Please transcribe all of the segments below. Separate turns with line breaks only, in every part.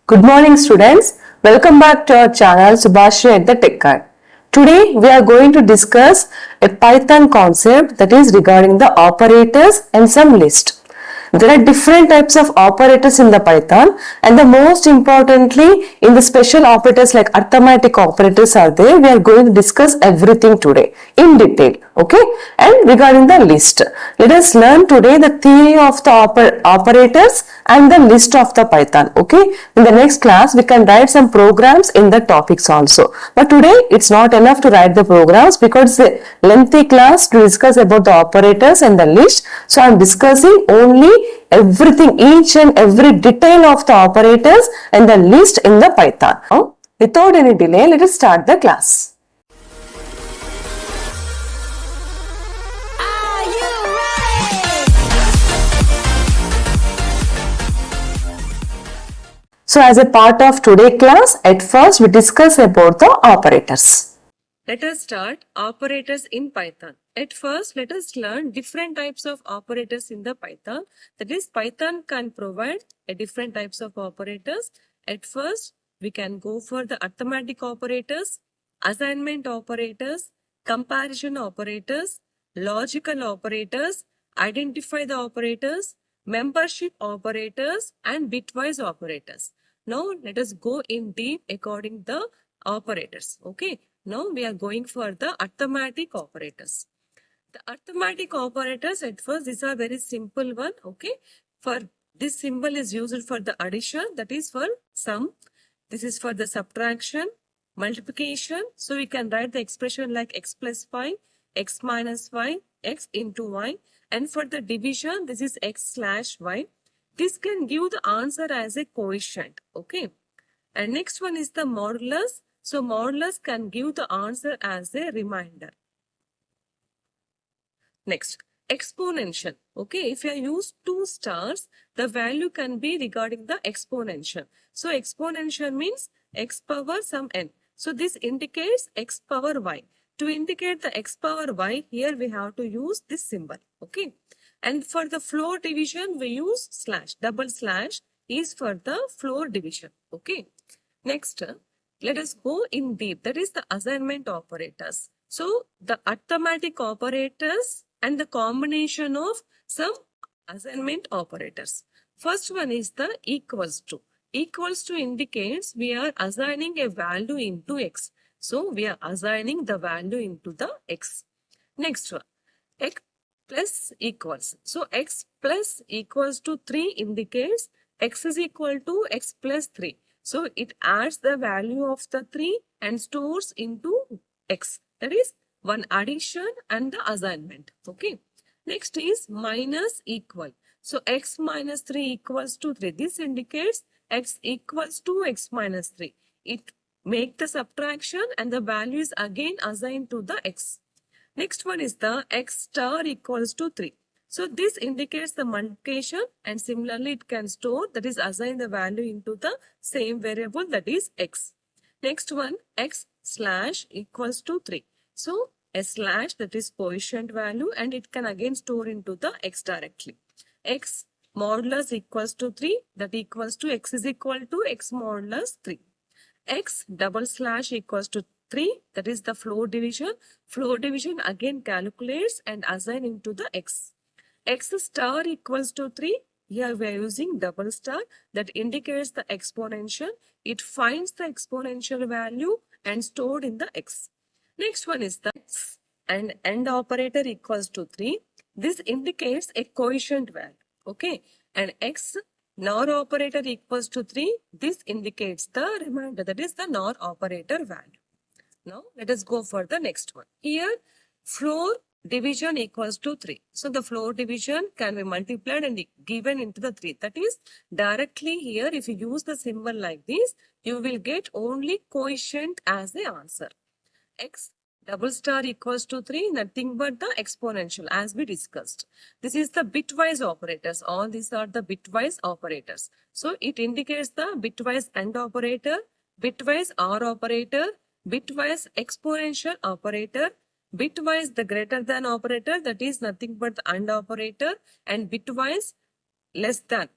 Good morning students. Welcome back to our channel Subhashri at the Tech Guide. Today we are going to discuss a Python concept that is regarding the operators and some list. There are different types of operators in the Python, and the most importantly in the special operators like arithmetic operators are there. We are going to discuss everything today in detail. Okay, and regarding the list, let us learn today the theory of the operators and the list of the Python. Okay, in the next class we can write some programs in the topics also, but today it's not enough to write the programs because it's a lengthy class to discuss about the operators and the list. So I'm discussing only everything, each and every detail of the operators and the list in the Python. Now, without any delay, let us start the class. So as a part of today's class, at first we discuss about the operators.
Let us start operators in Python. At first, let us learn different types of operators in the Python. That is, Python can provide different types of operators. At first, we can go for the arithmetic operators, assignment operators, comparison operators, logical operators, identify the operators, membership operators, and bitwise operators. Now, let us go in deep according the operators. Okay. Now we are going for the arithmetic operators. The arithmetic operators, at first, these are very simple one. Okay. For this symbol is used for the addition, that is for sum. This is for the subtraction, multiplication. So we can write the expression like x plus 5, x minus 5, x into y. And for the division, this is x slash y. This can give the answer as a quotient. Okay. And next one is the modulus. So modulus can give the answer as a remainder. Next, exponential. Okay, if you use 2 stars, the value can be regarding the exponential. So exponential means x power some n. So this indicates x power y. To indicate the x power y, here we have to use this symbol. Okay. And for the floor division, we use slash. Double slash is for the floor division. Okay. Next, let us go in deep. That is the assignment operators. So the arithmetic operators and the combination of some assignment operators. First one is the equals to. Equals to indicates we are assigning a value into x. So we are assigning the value into the x. Next one, x plus equals. So x plus equals to 3 indicates x is equal to x plus 3. So it adds the value of the 3 and stores into x. That is one addition and the assignment. Okay. Next is minus equal. So x minus 3 equals to 3. This indicates x equals to x minus 3. It makes the subtraction and the value is again assigned to the x. Next one is the x star equals to 3. So this indicates the multiplication, and similarly it can store, that is assign the value into the same variable, that is x. Next one, x slash equals to 3. So a slash, that is quotient value, and it can again store into the x directly. X modulus equals to 3, that equals to x is equal to x modulus 3. X double slash equals to 3, that is the floor division. Floor division again calculates and assign into the x. X star equals to 3. Here we are using double star, that indicates the exponential. It finds the exponential value and stored in the x. Next one is the x and AND operator equals to 3. This indicates a quotient value. Okay. And x NOR operator equals to 3. This indicates the remainder, that is the NOR operator value. Now let us go for the next one. Here floor division equals to 3. So the floor division can be multiplied and given into the 3. That is directly here, if you use the symbol like this, you will get only quotient as the answer. X double star equals to 3, nothing but the exponential as we discussed. This is the bitwise operators. All these are the bitwise operators. So it indicates the bitwise AND operator, bitwise OR operator, bitwise exponential operator, bitwise the greater than operator, that is nothing but the AND operator, and bitwise less than.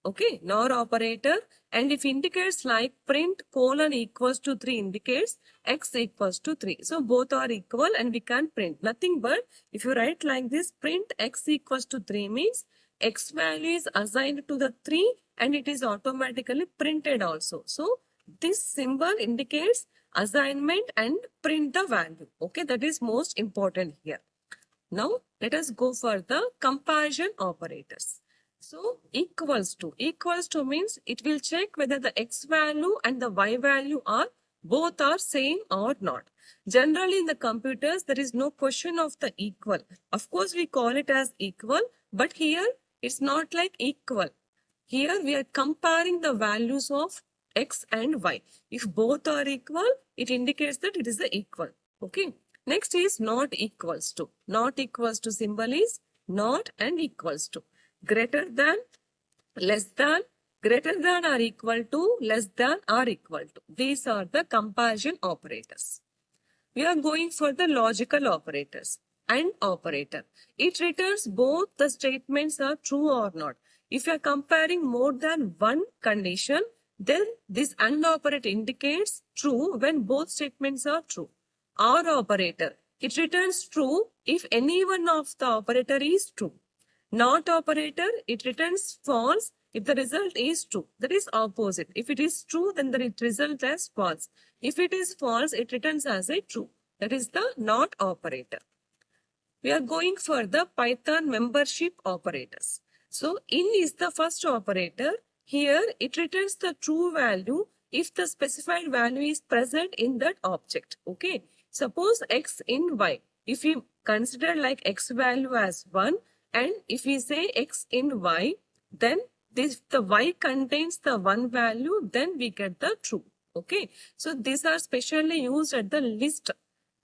Okay, NOR operator, and if indicates like print colon equals to 3 indicates x equals to 3. So both are equal and we can print. Nothing but if you write like this, print x equals to 3 means x value is assigned to the 3 and it is automatically printed also. So this symbol indicates assignment and print the value. Okay, that is most important here. Now let us go for the comparison operators. So equals to means it will check whether the x value and the y value are both are same or not. Generally in the computers there is no question of the equal. Of course we call it as equal, but here it's not like equal. Here we are comparing the values of x and y. If both are equal, it indicates that it is the equal. Okay. Next is not equals to. Not equals to symbol is not and equals to. Greater than, less than, greater than or equal to, less than or equal to. These are the comparison operators. We are going for the logical operators. AND operator. It returns both the statements are true or not. If you are comparing more than one condition, then this AND operator indicates true when both statements are true. OR operator. It returns true if any one of the operator is true. NOT operator, it returns false if the result is true. That is opposite. If it is true, then the result as false. If it is false, it returns as a true. That is the NOT operator. We are going for the Python membership operators. So in is the first operator. Here it returns the true value if the specified value is present in that object. Okay. Suppose x in y. If we consider like x value as 1 and if we say x in y, then this the y contains the 1 value, then we get the true. Okay. So these are specially used at the list.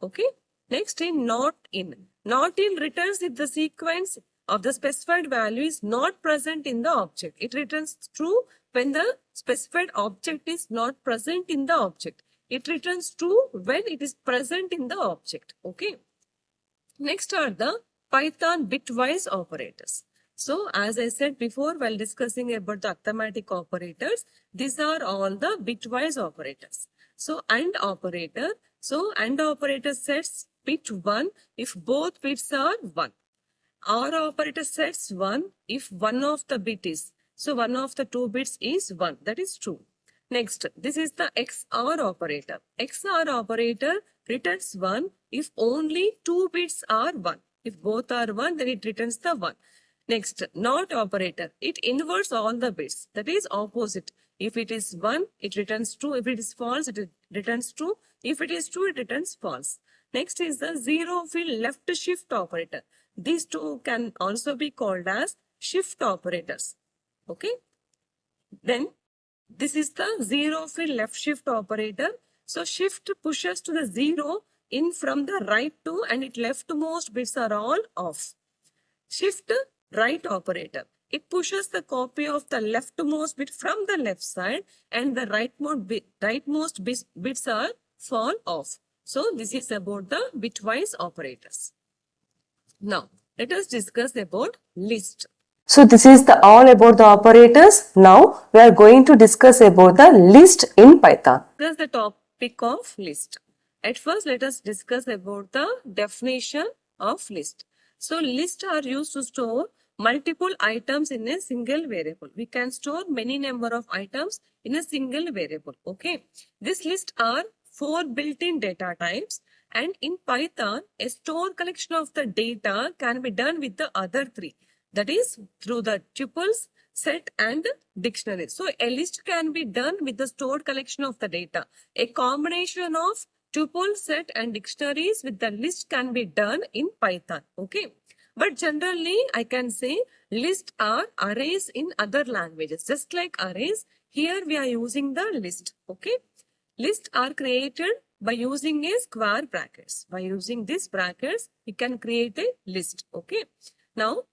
Okay. Next in not in. Not in returns if the sequence of the specified value is not present in the object. It returns true when the specified object is not present in the object. It returns true when it is present in the object. Okay. Next are the Python bitwise operators. So as I said before while discussing about the arithmetic operators, these are all the bitwise operators. So AND operator. So AND operator sets bit 1 if both bits are 1. OR operator sets 1 if one of the bit is. So one of the two bits is 1. That is true. Next, this is the XOR operator. XOR operator returns 1 if only two bits are 1. If both are 1, then it returns the 1. Next, NOT operator. It inverts all the bits. That is opposite. If it is 1, it returns true. If it is false, it returns true. If it is true, it returns false. Next is the zero fill left shift operator. These two can also be called as shift operators. Okay. Then this is the zero fill left shift operator. So shift pushes to the 0 in from the right to and its leftmost bits are all off. Shift right operator. It pushes the copy of the leftmost bit from the left side and the rightmost bits are fall off. So this is about the bitwise operators. Now let us discuss about list.
So this is the all about the operators. Now we are going to discuss about the list in Python.
This is the topic of list. At first let us discuss about the definition of list. So lists are used to store multiple items in a single variable. We can store many number of items in a single variable. Okay. This list are 4 built-in data types, and in Python, a store collection of the data can be done with the other 3. That is through the tuples, set and dictionary. So a list can be done with the stored collection of the data. A combination of tuple, set and dictionaries with the list can be done in Python. Okay. But generally, I can say lists are arrays in other languages. Just like arrays, here we are using the list. Okay. Lists are created by using a square brackets. By using these brackets, we can create a list. Okay. Now,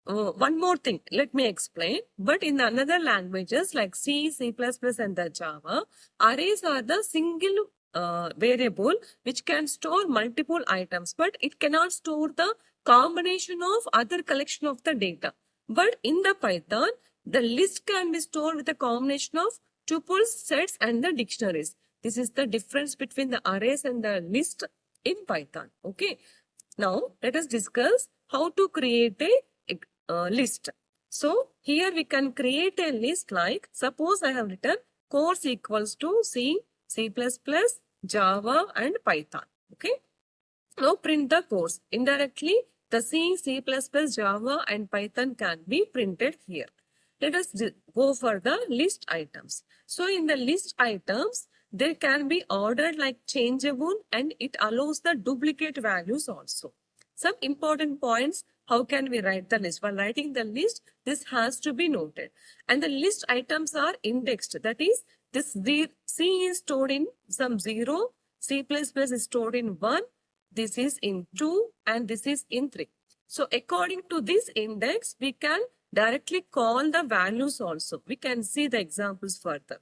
one more thing, let me explain. But in another languages like C, C++ and the Java, arrays are the single variable which can store multiple items, but it cannot store the combination of other collection of the data. But in the Python, The list can be stored with a combination of tuples, sets, and the dictionaries. This is the difference between the arrays and the list in Python. Okay. Now, let us discuss how to create a list. So, here we can create a list like, suppose I have written course equals to C, C++, Java, and Python. Okay. Now, print the course. Indirectly, the C, C++, Java, and Python can be printed here. Let us go for the list items. So, in the list items, they can be ordered like changeable and it allows the duplicate values also. Some important points, how can we write the list? While writing the list, this has to be noted. And the list items are indexed. That is, this C is stored in some 0, C++ is stored in 1, this is in 2, and this is in 3. So according to this index, we can directly call the values also. We can see the examples further.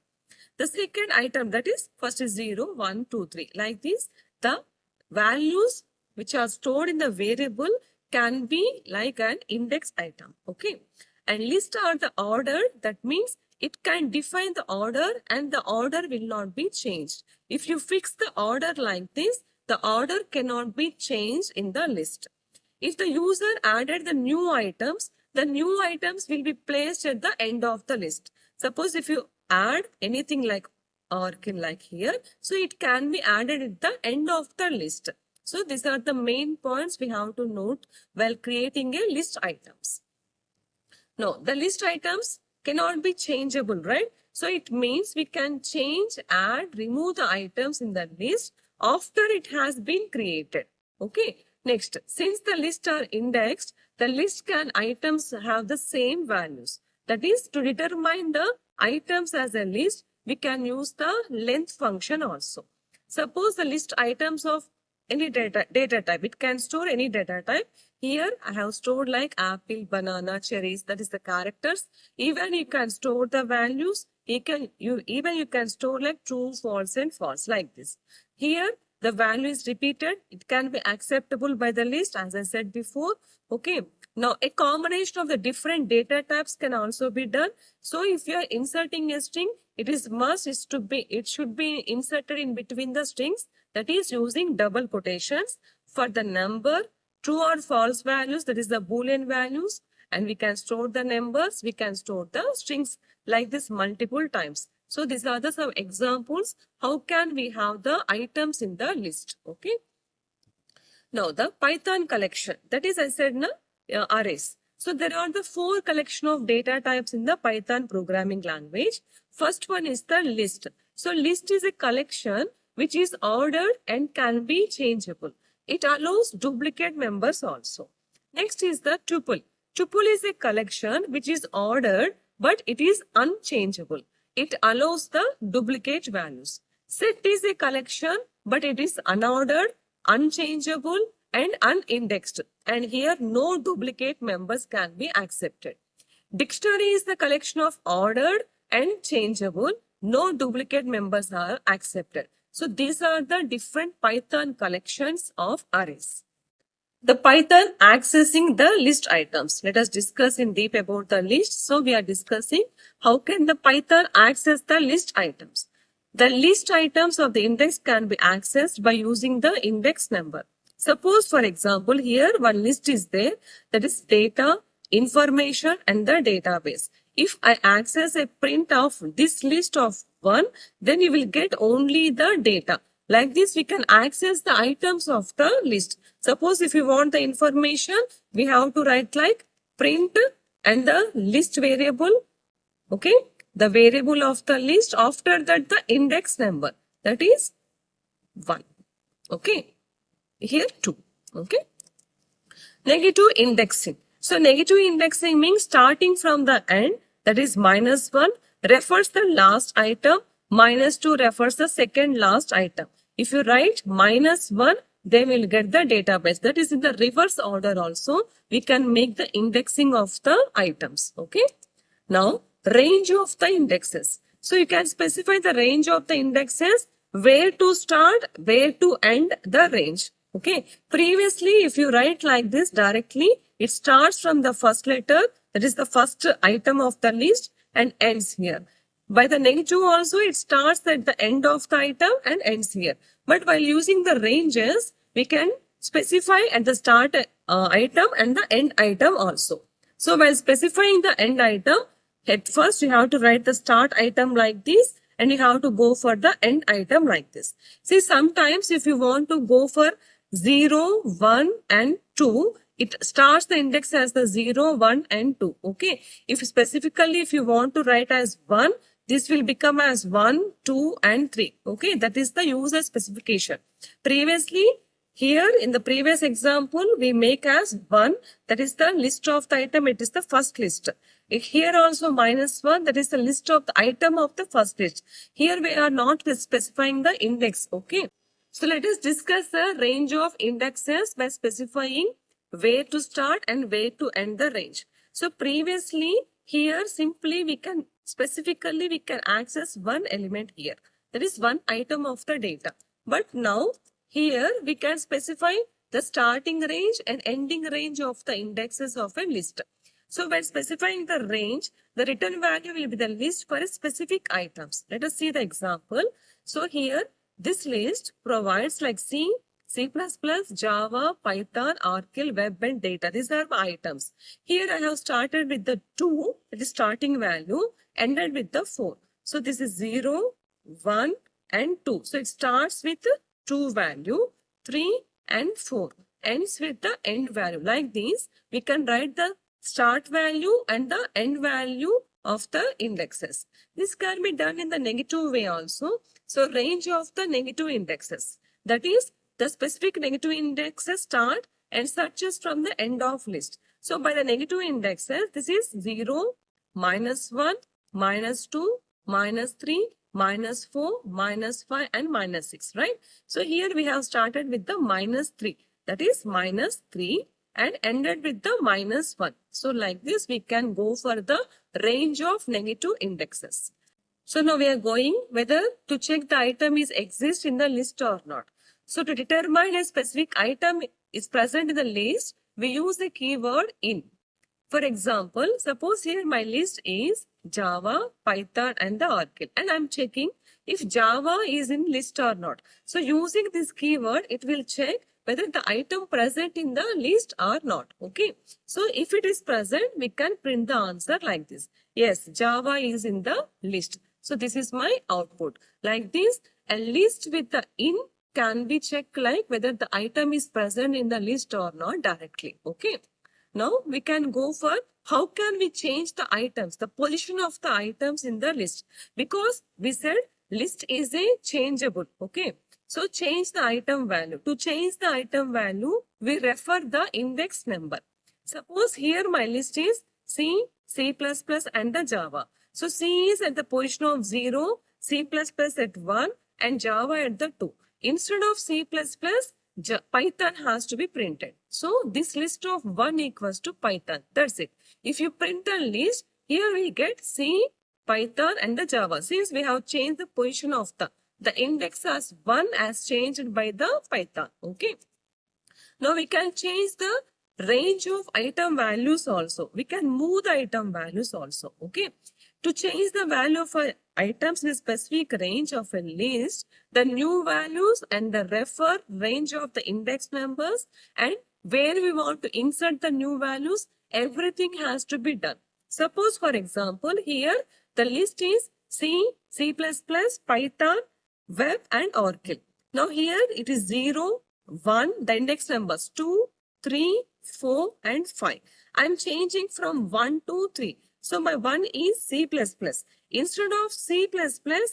The second item, that is, first is 0, 1, 2, 3. Like this, the values which are stored in the variable can be like an index item. Okay. And list are the order. That means it can define the order and the order will not be changed. If you fix the order like this, the order cannot be changed in the list. If the user added the new items will be placed at the end of the list. Suppose if you add anything like Orkin like here, so it can be added at the end of the list. So these are the main points we have to note while creating a list items. No, the list items cannot be changeable, right? So it means we can change, add, remove the items in the list after it has been created. Okay. Next, since the lists are indexed, the list can items have the same values. That is, to determine the items as a list, we can use the length function also. Suppose the list items of any data type, it can store any data type. Here I have stored like apple, banana, cherries, that is the characters. Even you can store the values. You can store like true, false, and false like this. Here the value is repeated. It can be acceptable by the list, as I said before. Okay. Now, a combination of the different data types can also be done. So, if you are inserting a string, it should be inserted in between the strings. That is using double quotations for the number, true or false values. That is the Boolean values. And we can store the numbers. We can store the strings like this multiple times. So these are the some examples. How can we have the items in the list? Okay. Now the Python collection. That is, I said, arrays. So there are the 4 collection of data types in the Python programming language. First one is the list. So list is a collection which is ordered and can be changeable. It allows duplicate members also. Next is the tuple. Tuple is a collection which is ordered but it is unchangeable. It allows the duplicate values. Set is a collection, but it is unordered, unchangeable, and unindexed. And here no duplicate members can be accepted. Dictionary is the collection of ordered and changeable. No duplicate members are accepted. So these are the different Python collections of arrays. The Python accessing the list items. Let us discuss in deep about the list. So we are discussing how can the Python access the list items. The list items of the index can be accessed by using the index number. Suppose, for example, here one list is there, that is data, information, and the database. If I access a print of this list of 1, then you will get only the data. Like this, we can access the items of the list. Suppose if you want the information, we have to write like print and the list variable. Okay. The variable of the list. After that, the index number. That is 1. Okay. Here 2. Okay. Negative indexing. So negative indexing means starting from the end. That is -1 refers the last item. -2 refers the second last item. If you write -1, then we'll get the database. That is in the reverse order also. We can make the indexing of the items. Okay. Now, range of the indexes. So you can specify the range of the indexes, where to start, where to end the range. Okay. Previously, if you write like this directly, it starts from the first letter, that is the first item of the list and ends here. By the negative also, it starts at the end of the item and ends here. But while using the ranges, we can specify at the start item and the end item also. So while specifying the end item, at first you have to write the start item like this and you have to go for the end item like this. See, sometimes if you want to go for 0, 1 and 2, it starts the index as the 0, 1 and 2. Okay. If specifically if you want to write as 1, this will become as 1, 2 and 3. Okay. That is the user specification. Previously, here in the previous example, we make as 1. That is the list of the item. It is the first list. Here also -1. That is the list of the item of the first list. Here we are not specifying the index. Okay. So let us discuss the range of indexes by specifying where to start and where to end the range. So previously here simply we can specifically we can access one element here. That is one item of the data. But now here we can specify the starting range and ending range of the indexes of a list. So by specifying the range, the return value will be the list for a specific items. Let us see the example. So here this list provides like C, C++, Java, Python, Oracle, Web and Data. These are my items. Here I have started with the 2, that is starting value, ended with the 4. So this is 0, 1 and 2. So it starts with 2 value, 3 and 4. Ends with the end value. Like this, we can write the start value and the end value of the indexes. This can be done in the negative way also. So range of the negative indexes. That is, the specific negative indexes start and searches from the end of list. So by the negative indexes, this is 0, -1, -2, -3, -4, -5 and -6, right? So here we have started with the -3. That is -3 and ended with the -1. So like this, we can go for the range of negative indexes. So now we are going whether to check the item is exist in the list or not. So to determine a specific item is present in the list, we use the keyword in. For example, suppose here my list is Java, Python and the Oracle and I'm checking if Java is in list or not. So using this keyword, it will check whether the item present in the list or not. Okay. So if it is present, we can print the answer like this. Yes, Java is in the list. So this is my output. Like this, a list with the in can be checked like whether the item is present in the list or not directly. Okay. Now we can go for how can we change the items, the position of the items in the list. Because we said list is a changeable. Okay. So change the item value. To change the item value, we refer the index number. Suppose here my list is C, C++ and the Java. So C is at the position of 0, C++ at 1 and Java at the 2. Instead of C++, Python has to be printed. So this list of 1 equals to Python. That's it. If you print the list, here we get C, Python and the Java. Since we have changed the position of the index as 1 as changed by the Python. Okay. Now we can change the range of item values also. We can move the item values also. Okay. To change the value of items in a specific range of a list, the new values and the refer range of the index numbers and where we want to insert the new values, everything has to be done. Suppose for example, here the list is C, C++, Python, Web and Oracle. Now here it is 0, 1, the index numbers 2, 3, 4 and 5. I am changing from 1 to 3. So my 1 is C++. Instead of C++,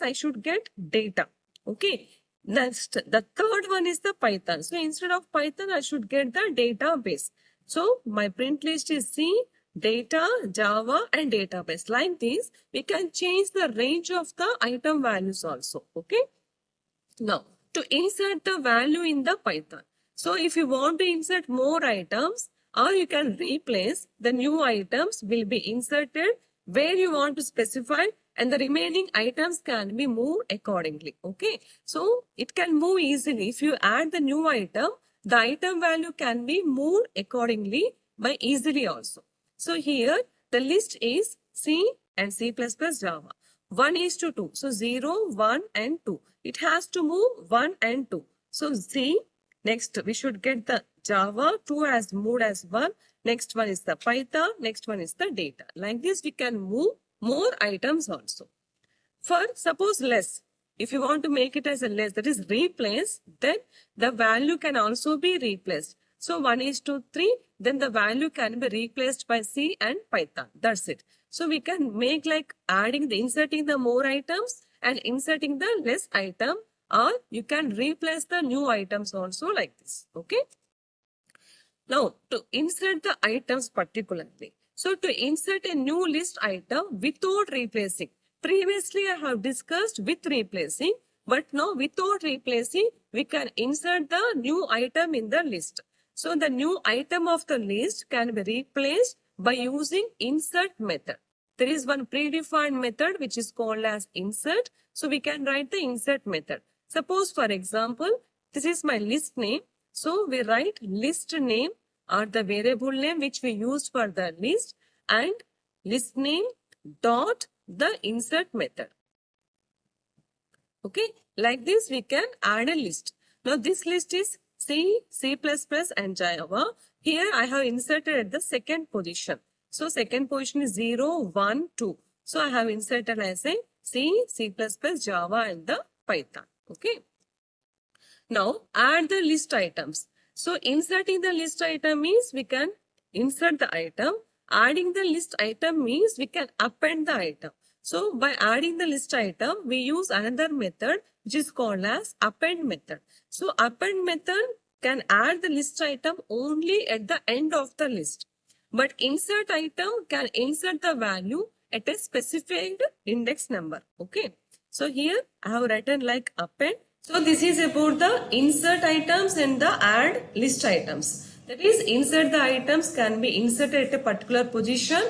I should get data. Okay. Next, the third one is the Python. So instead of Python, I should get the database. So my print list is C, data, Java and database. Like this, we can change the range of the item values also. Okay. Now, to insert the value in the Python. So if you want to insert more items, or you can replace, the new items will be inserted where you want to specify and the remaining items can be moved accordingly. Okay. So it can move easily. If you add the new item, the item value can be moved accordingly by easily also. So here the list is C and C++ Java. 1:2. So 0, 1 and 2. It has to move 1 and 2. So C, next we should get the Java, 2 has moved as 1. Next one is the Python, next one is the data. Like this we can move more items also. For suppose less, if you want to make it as a less, that is replace, then the value can also be replaced. So 1:3, then the value can be replaced by C and Python. That's it. So we can make like inserting the more items and inserting the less item, or you can replace the new items also like this. Okay. Now to insert the items particularly. So to insert a new list item without replacing. Previously I have discussed with replacing, but now without replacing, we can insert the new item in the list. So the new item of the list can be replaced by using insert method. There is one predefined method which is called as insert. So we can write the insert method. Suppose for example, this is my list name. So we write list name or the variable name which we used for the list and list name dot the insert method. Okay, like this we can add a list. Now this list is C, C++ and Java. Here I have inserted at the second position. So second position is 0, 1, 2. So I have inserted as a C, C++, Java and the Python. Okay. Now add the list items. So inserting the list item means we can insert the item. Adding the list item means we can append the item. So by adding the list item, we use another method which is called as append method. So append method can add the list item only at the end of the list. But insert item can insert the value at a specified index number. Okay. So here I have written like append. So this is about the insert items and the add list items. That is, insert the items can be inserted at a particular position.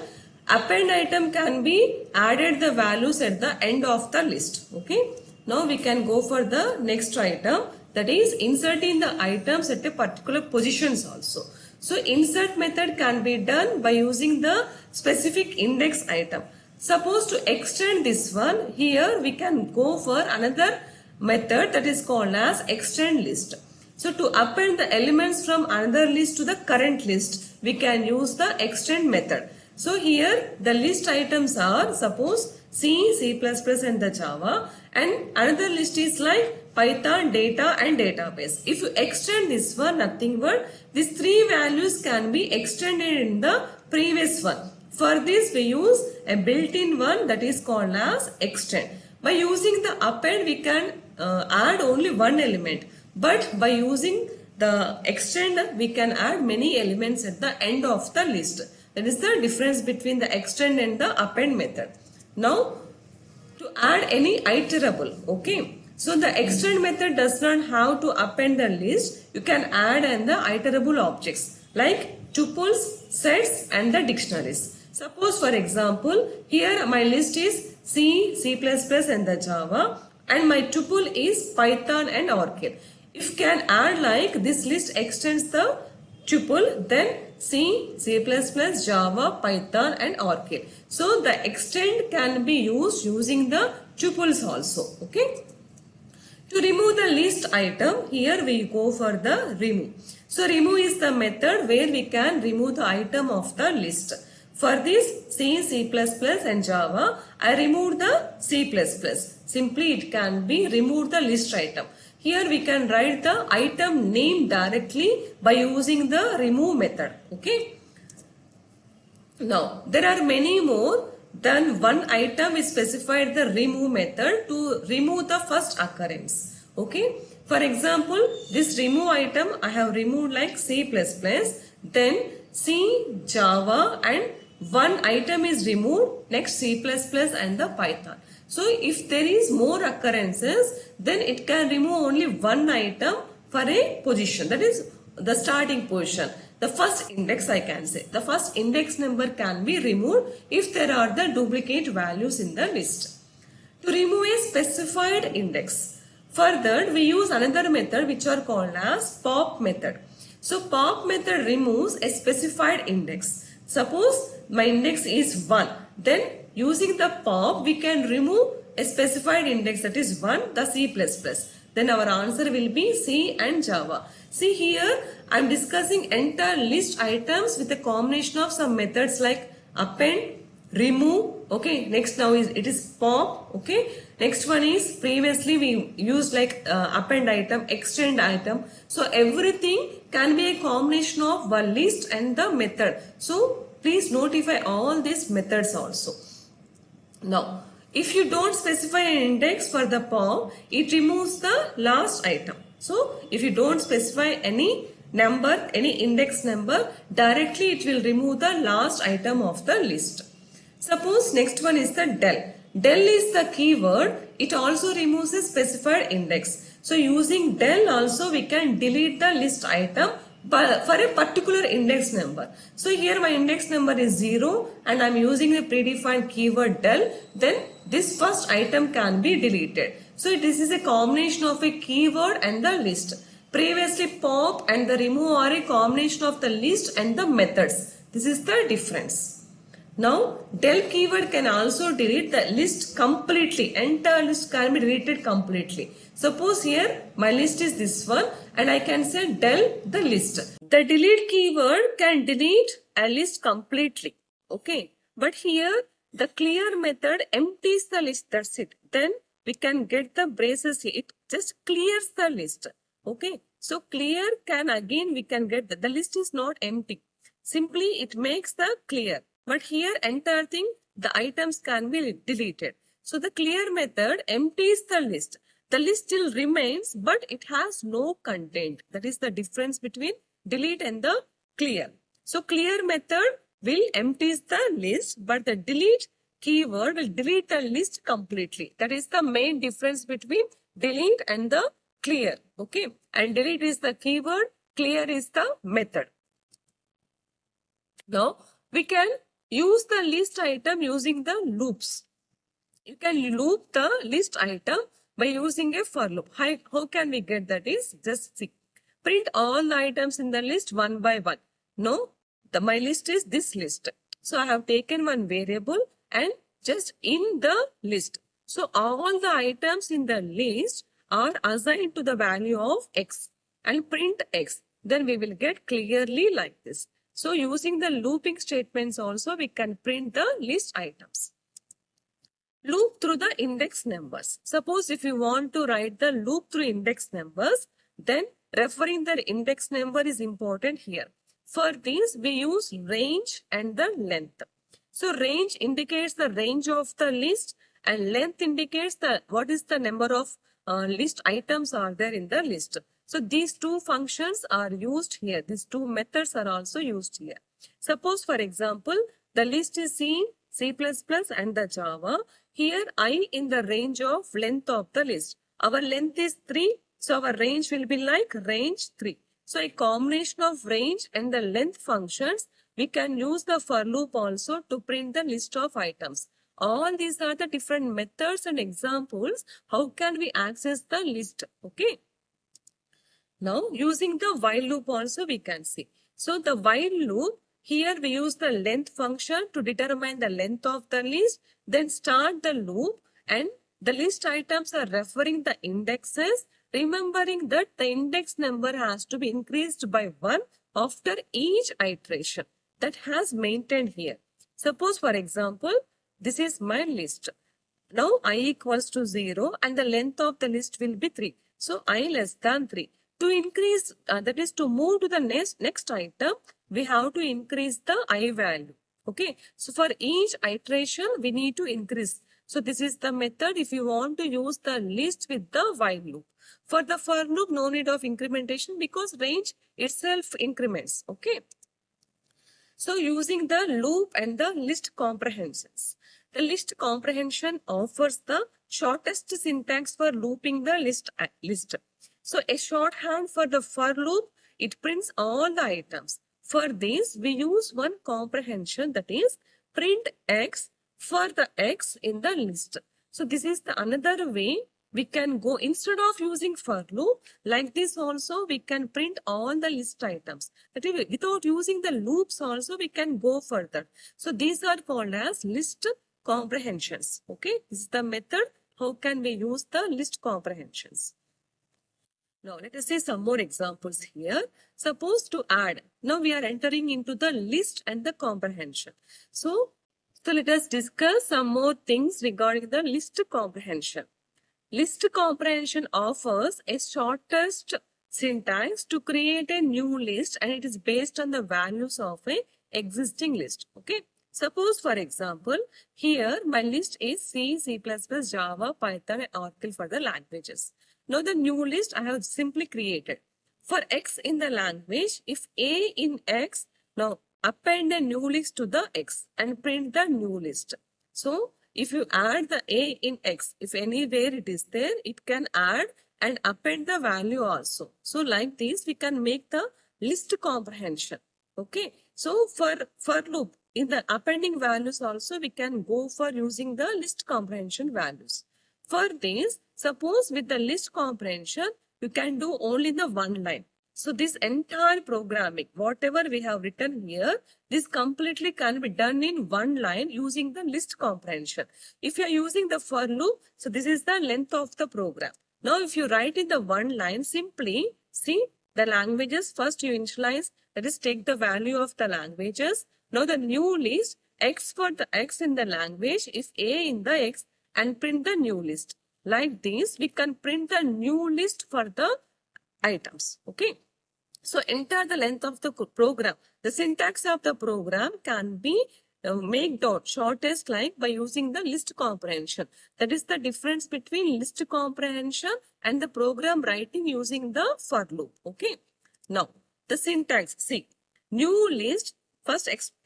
Append item can be added the values at the end of the list. Okay. Now we can go for the next item, that is inserting the items at a particular positions also. So insert method can be done by using the specific index item. Suppose to extend this one, here we can go for another method that is called as extend list. So to append the elements from another list to the current list, we can use the extend method. So here the list items are suppose C, C++ and the Java, and another list is like Python, data and database. If you extend this one, nothing but these three values can be extended in the previous one. For this we use a built-in one that is called as extend. By using the append we can add only one element, but by using the extend we can add many elements at the end of the list. That is the difference between the extend and the append method. Now to add any iterable, okay. So the extend method does not have to append the list. You can add and the iterable objects like tuples, sets and the dictionaries. Suppose for example, here my list is C, C++ and the Java, and my tuple is Python and Oracle. If you can add like this list extends the tuple, then C, C++, Java, Python and Oracle. So the extend can be used using the tuples also. Okay. To remove the list item, here we go for the remove. So remove is the method where we can remove the item of the list. For this C, C++ and Java, I removed the C++. Simply it can be remove the list item. Here we can write the item name directly by using the remove method. Okay. Now there are many more than one item is specified the remove method to remove the first occurrence. Okay. For example, this remove item I have removed like C++, then C, Java and one item is removed, next C++ and the Python. So if there is more occurrences, then it can remove only one item for a position, that is the starting position. The first index I can say. The first index number can be removed if there are the duplicate values in the list. To remove a specified index. Further, we use another method which are called as pop method. So pop method removes a specified index. Suppose my index is 1. Then using the pop, we can remove a specified index that is 1, the C++. Then our answer will be C and Java. See here, I am discussing entire list items with a combination of some methods like append, remove. Okay, next now it is pop. Okay, next one is previously we used like append item, extend item. So everything can be a combination of one list and the method. So please notify all these methods also. Now, if you don't specify an index for the pop, it removes the last item. So, if you don't specify any number, any index number, directly it will remove the last item of the list. Suppose next one is the del. Del is the keyword. It also removes a specified index. So, using del also we can delete the list item for a particular index number. So here my index number is 0 and I am using the predefined keyword del, then this first item can be deleted. So this is a combination of a keyword and the list. Previously pop and the remove are a combination of the list and the methods. This is the difference. Now del keyword can also delete the list completely. Entire list can be deleted completely. Suppose here my list is this one and I can say del the list. The delete keyword can delete a list completely. Okay. But here the clear method empties the list. That's it. Then we can get the braces. It just clears the list. Okay. So clear can again we can get the list is not empty. Simply it makes the clear. But here entire thing the items can be deleted. So the clear method empties the list. The list still remains, but it has no content. That is the difference between delete and the clear. So clear method will empties the list, but the delete keyword will delete the list completely. That is the main difference between delete and the clear. Okay. And delete is the keyword, clear is the method. Now we can use the list item using the loops. You can loop the list item by using a for loop. How can we get that is just see. Print all the items in the list one by one. No, my list is this list. So I have taken one variable and just in the list. So all the items in the list are assigned to the value of x and print x. Then we will get clearly like this. So using the looping statements also we can print the list items. Loop through the index numbers. Suppose if you want to write the loop through index numbers, then referring the index number is important here. For this, we use range and the length. So range indicates the range of the list and length indicates the what is the number of list items are there in the list. So these two functions are used here. These two methods are also used here. Suppose for example, the list is C, C++ and the Java. Here I in the range of length of the list. Our length is 3. So our range will be like range 3. So a combination of range and the length functions, we can use the for loop also to print the list of items. All these are the different methods and examples. How can we access the list? Okay. Now using the while loop also we can see. So the while loop, here we use the length function to determine the length of the list, then start the loop and the list items are referring the indexes, remembering that the index number has to be increased by 1 after each iteration that has maintained here. Suppose for example, this is my list. Now I equals to 0 and the length of the list will be 3. So I less than 3. To increase, that is to move to the next item, we have to increase the I value. Okay. So for each iteration, we need to increase. So this is the method if you want to use the list with the while loop. For the for loop, no need of incrementation because range itself increments. Okay. So using the loop and the list comprehensions. The list comprehension offers the shortest syntax for looping the list. So a shorthand for the for loop, it prints all the items. For this, we use one comprehension that is print x for the x in the list. So this is the another way we can go instead of using for loop like this also we can print all the list items. That is, without using the loops also we can go further. So these are called as list comprehensions. Okay, this is the method how can we use the list comprehensions. Now let us see some more examples here. Suppose to add. Now we are entering into the list and the comprehension. So let us discuss some more things regarding the list comprehension. List comprehension offers a shortest syntax to create a new list and it is based on the values of a existing list. Okay. Suppose for example, here my list is C, C++, Java, Python and Oracle for the languages. Now the new list I have simply created. For X in the language, if A in X, now append a new list to the X and print the new list. So if you add the A in X, if anywhere it is there, it can add and append the value also. So like this, we can make the list comprehension. Okay. So for loop, in the appending values also, we can go for using the list comprehension values. For this, suppose with the list comprehension, you can do only the one line. So this entire programming, whatever we have written here, this completely can be done in one line using the list comprehension. If you are using the for loop, so this is the length of the program. Now if you write in the one line, simply see the languages first you initialize, that is take the value of the languages. Now the new list, X for the X in the language is A in the X and print the new list. Like this, we can print the new list for the items. Okay. So enter the length of the program. The syntax of the program can be make dot shortest like by using the list comprehension. That is the difference between list comprehension and the program writing using the for loop. Okay. Now the syntax, see, new list,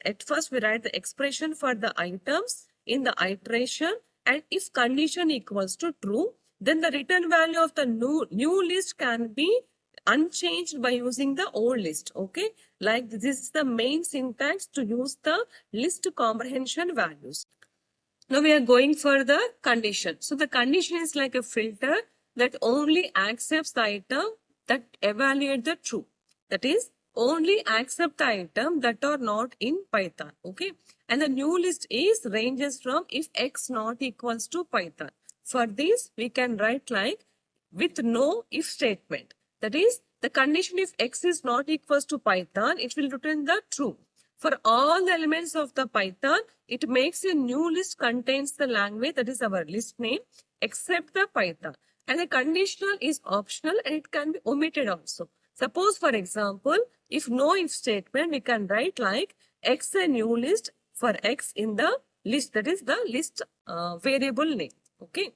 at first we write the expression for the items in the iteration, and if condition equals to true, then the return value of the new list can be unchanged by using the old list. Okay, like this is the main syntax to use the list comprehension values. Now we are going for the condition. So the condition is like a filter that only accepts the item that evaluate the true. That is, only accept the item that are not in Python. Okay, and the new list is ranges from if X not equals to Python. For this, we can write like with no if statement. That is, the condition if X is not equals to Python, it will return the true. For all the elements of the Python, it makes a new list contains the language, that is our list name, except the Python. And the conditional is optional and it can be omitted also. Suppose for example, if no if statement, we can write like X a new list for X in the list, that is the list variable name. Okay.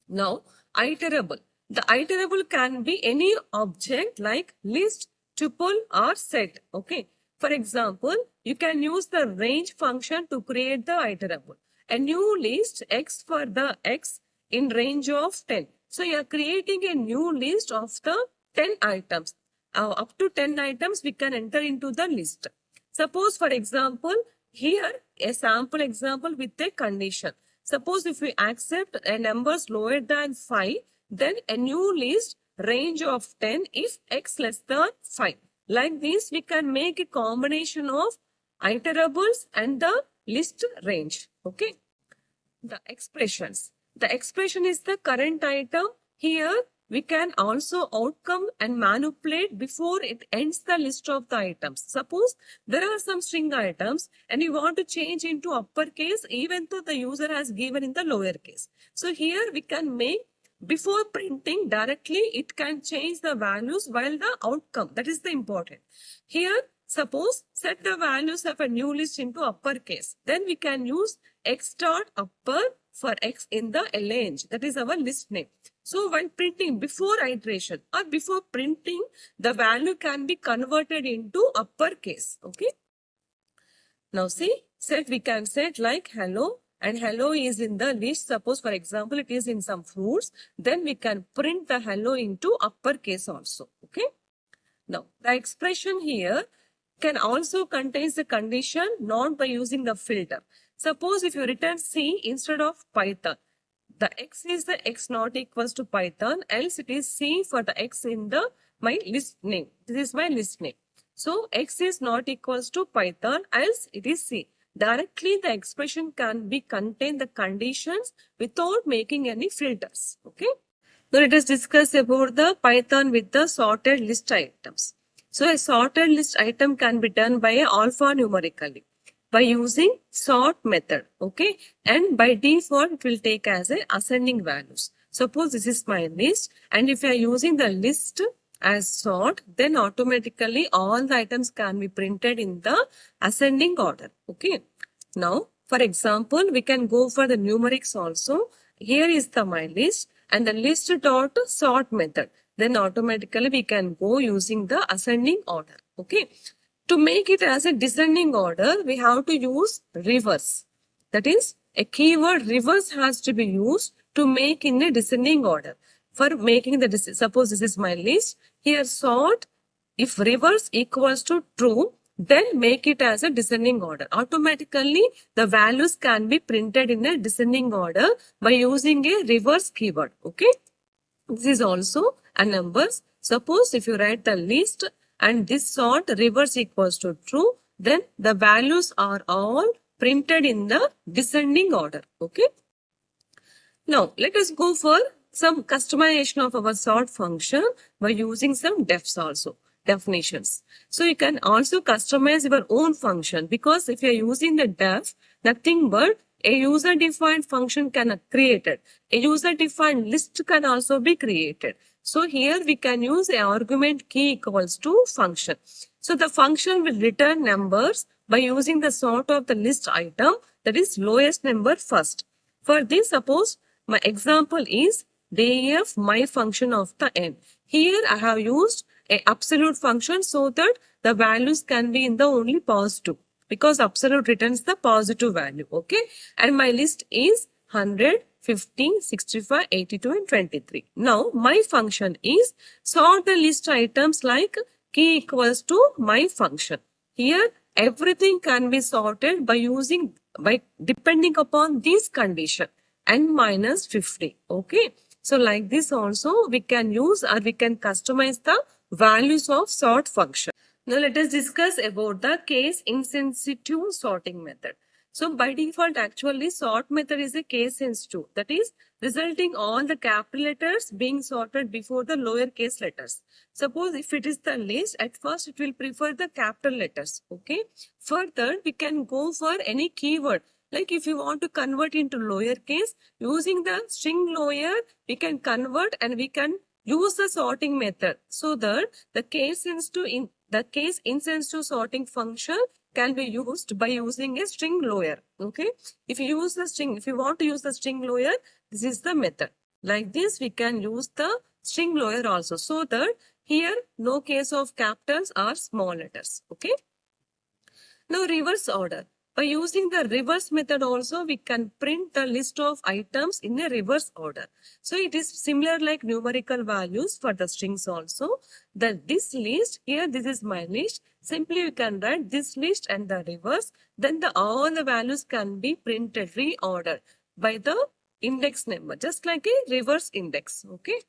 Now, iterable. The iterable can be any object like list, tuple or set. Okay. For example, you can use the range function to create the iterable. A new list X for the X in range of 10. So you are creating a new list of the 10 items. Up to 10 items we can enter into the list. Suppose for example, here a sample example with a condition. Suppose if we accept a numbers lower than 5, then a new list range of 10 if X less than 5. Like this, we can make a combination of iterables and the list range. Okay. The expressions. The expression is the current item. Here, we can also outcome and manipulate before it ends the list of the items. Suppose there are some string items and you want to change into uppercase even though the user has given in the lowercase. So here we can make before printing directly, it can change the values while the outcome. That is the important. Here, suppose set the values of a new list into uppercase. Then we can use X dot upper for X in the range. That is our list name. So while printing before iteration or before printing, the value can be converted into uppercase. Okay. Now see, set we can set like hello. And hello is in the list. Suppose for example, it is in some fruits. Then we can print the hello into uppercase also. Okay. Now the expression here can also contains the condition not by using the filter. Suppose if you return C instead of Python, the x is the x not equals to Python, else it is C for the x in the my list name. This is my list name. So x is not equals to Python, else it is C. Directly the expression can be contain the conditions without making any filters. Okay. Now let us discuss about the Python with the sorted list items. So a sorted list item can be done by alphanumerically by using sort method. Okay. And by default, it will take as a ascending values. Suppose this is my list, and if you are using the list as sort, then automatically all the items can be printed in the ascending order. Okay. Now, for example, we can go for the numerics also. Here is the my list and the list dot sort method. Then automatically we can go using the ascending order. Okay. To make it as a descending order, we have to use reverse. That is, a keyword reverse has to be used to make in a descending order. For making the, suppose this is my list, here sort, if reverse equals to true, then make it as a descending order. Automatically, the values can be printed in a descending order by using a reverse keyword. Okay. This is also a numbers. Suppose if you write the list and this sort reverse equals to true, then the values are all printed in the descending order. Okay. Now, let us go for some customization of our sort function by using some defs also, definitions. So you can also customize your own function, because if you are using the def, nothing but a user-defined function can be created. A user-defined list can also be created. So here we can use a argument key equals to function. So the function will return numbers by using the sort of the list item, that is lowest number first. For this, suppose my example is def my function of the n. Here I have used a absolute function so that the values can be in the only positive, because absolute returns the positive value. Okay. And my list is 100, 15, 65, 82 and 23. Now my function is sort the list items like key equals to my function. Here everything can be sorted by using, by depending upon this condition, n minus 50. Okay. So like this also we can use, or we can customize the values of sort function. Now let us discuss about the case insensitive sorting method. So by default, actually sort method is a case sensitive, that is resulting all the capital letters being sorted before the lowercase letters. Suppose if it is the list, at first it will prefer the capital letters. Okay. Further, we can go for any keyword. Like if you want to convert into lowercase, using the string lower, we can convert and we can use the sorting method, so that the case insensitive sorting function can be used by using a string lower. Okay. If you use the string, if you want to use the string lower, this is the method. Like this, we can use the string lower also, so that here no case of capitals or small letters. Okay. Now reverse order. By using the reverse method also, we can print the list of items in a reverse order. So it is similar like numerical values for the strings also. This list, here this is my list. Simply you can write this list and the reverse. Then all the values can be printed, reordered by the index number, just like a reverse index. Okay.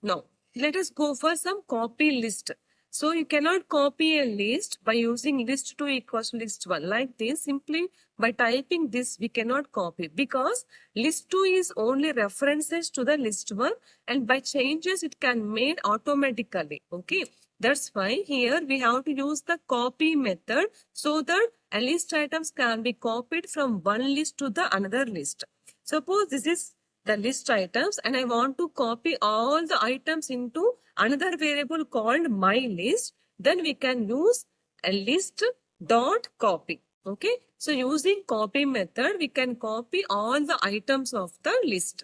Now let us go for some copy list. So you cannot copy a list by using list 2 equals to list 1. Like this, simply by typing this, we cannot copy, because list 2 is only references to the list 1, and by changes it can made automatically. Okay. That's why here we have to use the copy method, so that a list items can be copied from one list to the another list. Suppose this is the list items and I want to copy all the items into another variable called my list, then we can use a list dot copy. Okay. So using copy method, we can copy all the items of the list.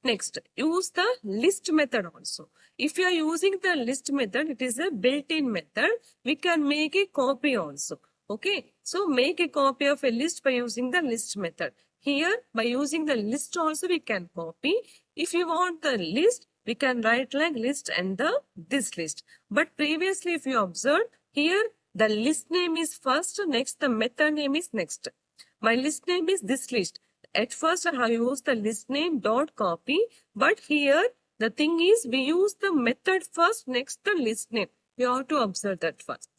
Next, use the list method also. If you are using the list method, it is a built-in method. We can make a copy also. Okay. So make a copy of a list by using the list method. Here, by using the list also, we can copy. If you want the list, we can write like list and this list. But previously, if you observe, here the list name is first, next the method name is next. My list name is this list. at first I have used the list name dot copy, but here the thing is we use the method first, next the list name. You have to observe that first.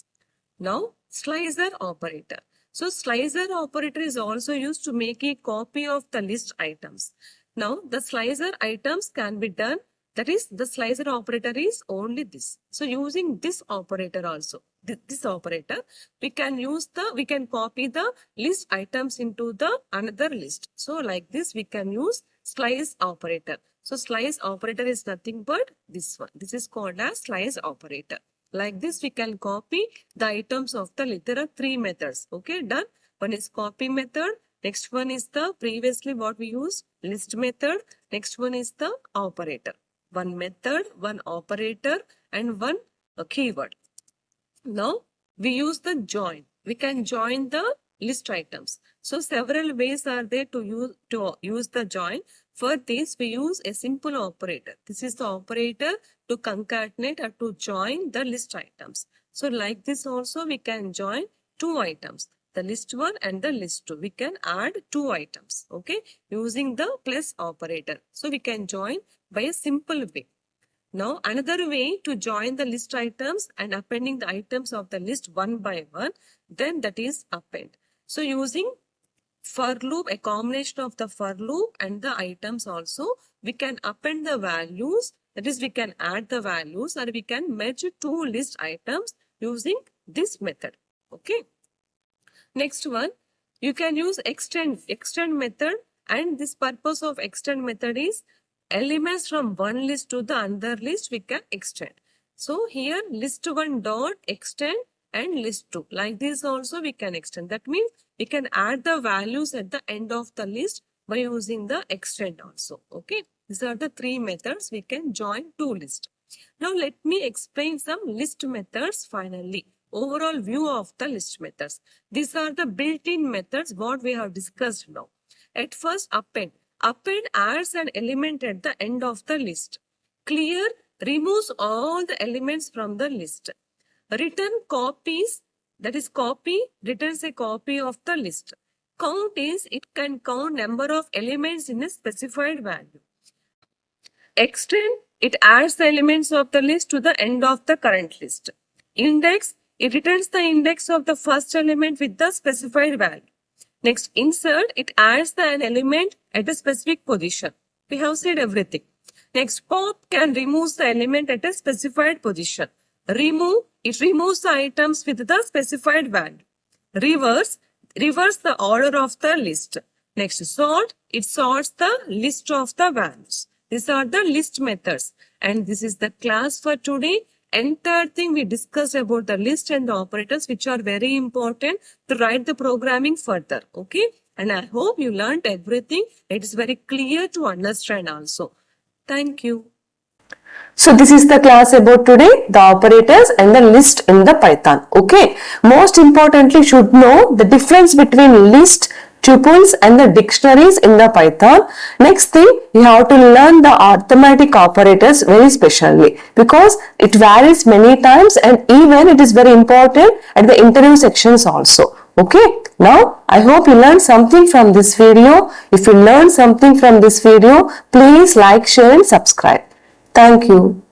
Now, slicer operator. So, slicer operator is also used to make a copy of the list items. Now, the slicer items can be done. That is, the slicer operator is only this. So, using this operator also, this operator, we can copy the list items into the another list. So, like this, we can use slice operator. So, slice operator is nothing but this one. This is called as slice operator. Like this, we can copy the items of the list. There are three methods. Okay, done. One is copy method. Next one is the previously what we used, list method. Next one is the operator. One method, one operator, and one keyword. Now, we use the join. We can join the list items. So, several ways are there to use the join. For this, we use a simple operator. This is the operator to concatenate or to join the list items. So, like this also, we can join two items, the list 1 and the list 2. We can add two items, okay, using the plus operator. So, we can join by a simple way. Now, another way to join the list items and appending the items of the list one by one, then that is append. So, using for loop, a combination of the for loop and the items also, we can append the values. That is, we can add the values or we can merge two list items using this method. Okay. Next one, you can use extend method, and this purpose of extend method is elements from one list to the another list we can extend. So here list 1 dot extend and list 2. Like this also we can extend. That means we can add the values at the end of the list by using the extend also. Okay. These are the three methods we can join two lists. Now let me explain some list methods finally. Overall view of the list methods. These are the built-in methods what we have discussed now. At first, append. Append adds an element at the end of the list. Clear removes all the elements from the list. Return copies, that is copy, returns a copy of the list. Count is it can count number of elements in a specified value. Extend, it adds the elements of the list to the end of the current list. Index, it returns the index of the first element with the specified value. Next, insert, it adds an element at a specific position. We have said everything. Next, pop can remove the element at a specified position. Remove, it removes the items with the specified value. Reverse the order of the list. Next, sort, it sorts the list of the values. These are the list methods. And this is the class for today. Entire thing we discussed about the list and the operators, which are very important to write the programming further. Okay. And I hope you learned everything. It is very clear to understand also. Thank you.
So this is the class about today, the operators and the list in the Python. Okay. Most importantly, should know the difference between list, tuples and the dictionaries in the Python. Next thing, you have to learn the arithmetic operators very specially because it varies many times and even it is very important at the interview sections also. Okay. Now, I hope you learned something from this video. If you learned something from this video, please like, share and subscribe. Thank you.